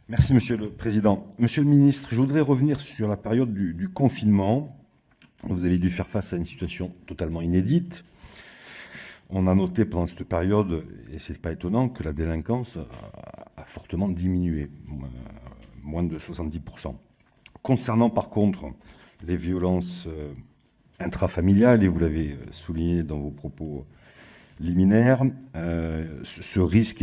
Merci, Monsieur le Président. Monsieur le Ministre, je voudrais revenir sur la période du confinement. Vous avez dû faire face à une situation totalement inédite. On a noté pendant cette période, et c'est pas étonnant, que la délinquance a fortement diminué, moins de 70%. Concernant par contre les violences intrafamiliales, et vous l'avez souligné dans vos propos liminaires, ce risque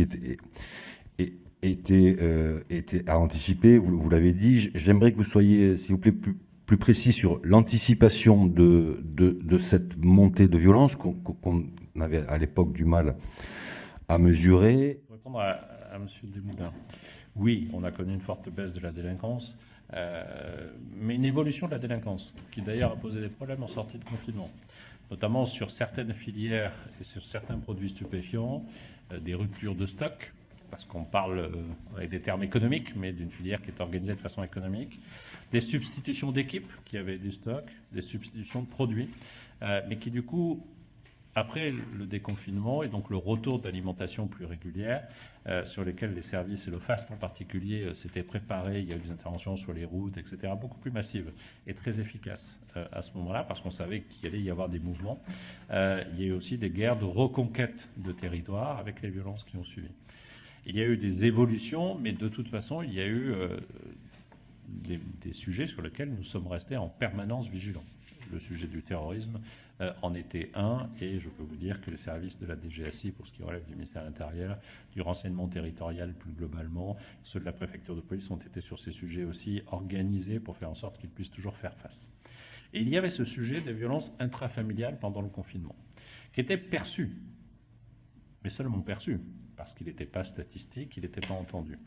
était à anticiper, vous l'avez dit. J'aimerais que vous soyez, s'il vous plaît, plus précis sur l'anticipation de cette montée de violence qu'on avait à l'époque du mal à mesurer. Pour répondre à M. Desmoulins, oui, on a connu une forte baisse de la délinquance, mais une évolution de la délinquance, qui d'ailleurs a posé des problèmes en sortie de confinement, notamment sur certaines filières et sur certains produits stupéfiants, des ruptures de stock, parce qu'on parle avec des termes économiques, mais d'une filière qui est organisée de façon économique, des substitutions d'équipes qui avaient du stock, des substitutions de produits, mais qui du coup, après le déconfinement et donc le retour d'alimentation plus régulière, sur lesquels les services et le FAST en particulier s'étaient préparés, il y a eu des interventions sur les routes, etc., beaucoup plus massives et très efficaces à ce moment-là, parce qu'on savait qu'il allait y avoir des mouvements. Il y a eu aussi des guerres de reconquête de territoire avec les violences qui ont suivi. Il y a eu des évolutions, mais de toute façon, il y a eu des sujets sur lesquels nous sommes restés en permanence vigilants. Le sujet du terrorisme en était un, et je peux vous dire que les services de la DGSI, pour ce qui relève du ministère de l'Intérieur, du renseignement territorial plus globalement, ceux de la préfecture de police ont été sur ces sujets aussi organisés pour faire en sorte qu'ils puissent toujours faire face. Et il y avait ce sujet des violences intrafamiliales pendant le confinement, qui était perçu, mais seulement perçu, parce qu'il n'était pas statistique, il n'était pas entendu.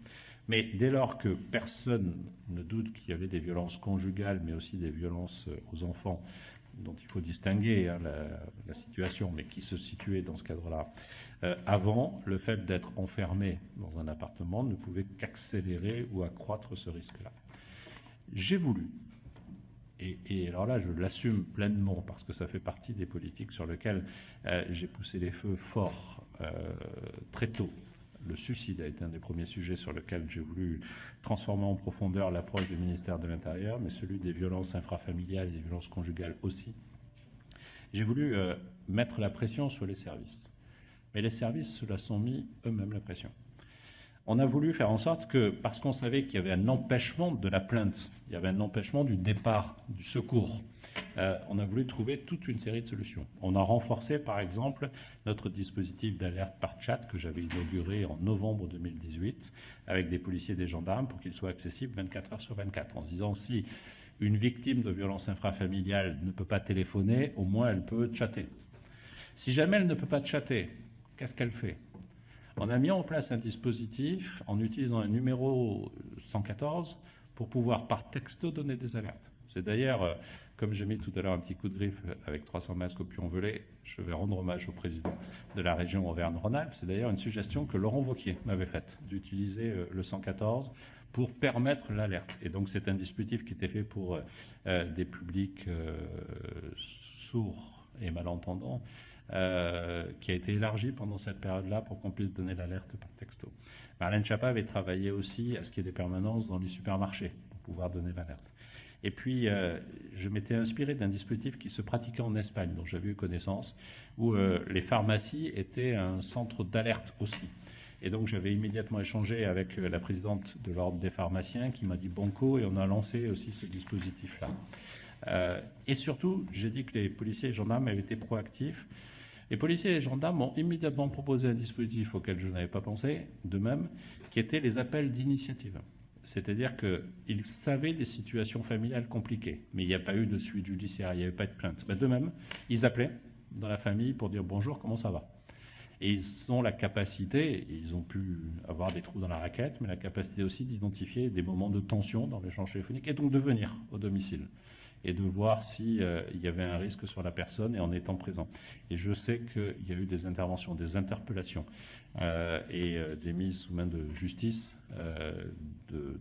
Mais dès lors que personne ne doute qu'il y avait des violences conjugales, mais aussi des violences aux enfants, dont il faut distinguer la situation, mais qui se situait dans ce cadre-là, avant, le fait d'être enfermé dans un appartement ne pouvait qu'accélérer ou accroître ce risque-là. J'ai voulu, et alors là je l'assume pleinement parce que ça fait partie des politiques sur lesquelles j'ai poussé les feux forts très tôt. Le suicide a été un des premiers sujets sur lesquels j'ai voulu transformer en profondeur l'approche du ministère de l'Intérieur, mais celui des violences intrafamiliales et des violences conjugales aussi. J'ai voulu mettre la pression sur les services. Mais les services se la sont mis eux-mêmes la pression. On a voulu faire en sorte que, parce qu'on savait qu'il y avait un empêchement de la plainte, il y avait un empêchement du départ, du secours, on a voulu trouver toute une série de solutions. On a renforcé, par exemple, notre dispositif d'alerte par chat que j'avais inauguré en novembre 2018 avec des policiers et des gendarmes pour qu'il soit accessible 24 heures sur 24, en se disant si une victime de violence intrafamiliale ne peut pas téléphoner, au moins elle peut chatter. Si jamais elle ne peut pas chatter, qu'est-ce qu'elle fait ? On a mis en place un dispositif en utilisant un numéro 114 pour pouvoir par texto donner des alertes. C'est d'ailleurs, comme j'ai mis tout à l'heure un petit coup de griffe avec 300 masques au Puy-en-Velay, je vais rendre hommage au président de la région Auvergne-Rhône-Alpes. C'est d'ailleurs une suggestion que Laurent Wauquiez m'avait faite, d'utiliser le 114 pour permettre l'alerte. Et donc c'est un dispositif qui était fait pour des publics sourds et malentendants, qui a été élargi pendant cette période-là pour qu'on puisse donner l'alerte par texto. Marlène Schiappa avait travaillé aussi à ce qu'il y ait des permanences dans les supermarchés pour pouvoir donner l'alerte. Et puis, je m'étais inspiré d'un dispositif qui se pratiquait en Espagne, dont j'avais eu connaissance, où les pharmacies étaient un centre d'alerte aussi. Et donc, j'avais immédiatement échangé avec la présidente de l'Ordre des pharmaciens qui m'a dit banco, et on a lancé aussi ce dispositif-là. Et surtout, j'ai dit que les policiers et gendarmes avaient été proactifs. Les policiers et les gendarmes m'ont immédiatement proposé un dispositif auquel je n'avais pas pensé, de même, qui était les appels d'initiative. C'est-à-dire qu'ils savaient des situations familiales compliquées, mais il n'y a pas eu de suite judiciaire, il n'y avait pas de plainte. De même, ils appelaient dans la famille pour dire bonjour, comment ça va ? Et ils ont la capacité, ils ont pu avoir des trous dans la raquette, mais la capacité aussi d'identifier des moments de tension dans l'échange téléphonique et donc de venir au domicile et de voir s'il y avait un risque sur la personne et en étant présent. Et je sais qu'il y a eu des interventions, des interpellations et des mises sous main de justice de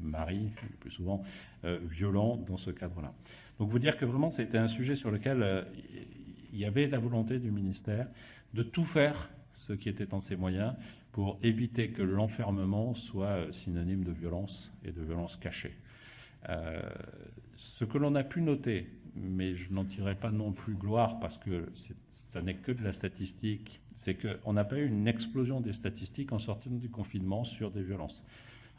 maris, le plus souvent violents dans ce cadre-là. Donc vous dire que vraiment c'était un sujet sur lequel il y avait la volonté du ministère de tout faire ce qui était en ses moyens pour éviter que l'enfermement soit synonyme de violence et de violence cachée. Ce que l'on a pu noter, mais je n'en tirerai pas non plus gloire parce que ça n'est que de la statistique, c'est qu'on n'a pas eu une explosion des statistiques en sortant du confinement sur des violences.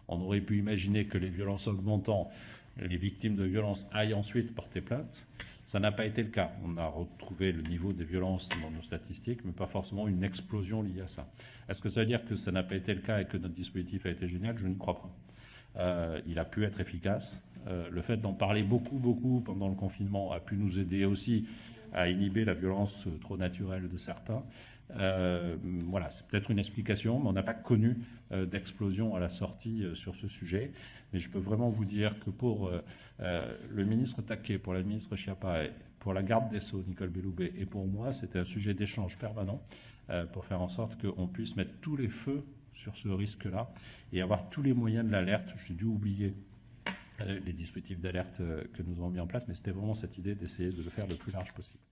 On aurait pu imaginer que les violences augmentant, les victimes de violences aillent ensuite porter plainte. Ça n'a pas été le cas. On a retrouvé le niveau des violences dans nos statistiques, mais pas forcément une explosion liée à ça. Est-ce que ça veut dire que ça n'a pas été le cas et que notre dispositif a été génial? Je ne crois pas. Il a pu être efficace. Le fait d'en parler beaucoup pendant le confinement a pu nous aider aussi à inhiber la violence trop naturelle de certains. Voilà, c'est peut-être une explication, mais on n'a pas connu d'explosion à la sortie sur ce sujet. Mais je peux vraiment vous dire que pour le ministre Taquet, pour la ministre Schiappa, pour la garde des Sceaux, Nicole Belloubet, et pour moi, c'était un sujet d'échange permanent pour faire en sorte qu'on puisse mettre tous les feux sur ce risque-là et avoir tous les moyens de l'alerte. J'ai dû oublier les dispositifs d'alerte que nous avons mis en place, mais c'était vraiment cette idée d'essayer de le faire le plus large possible.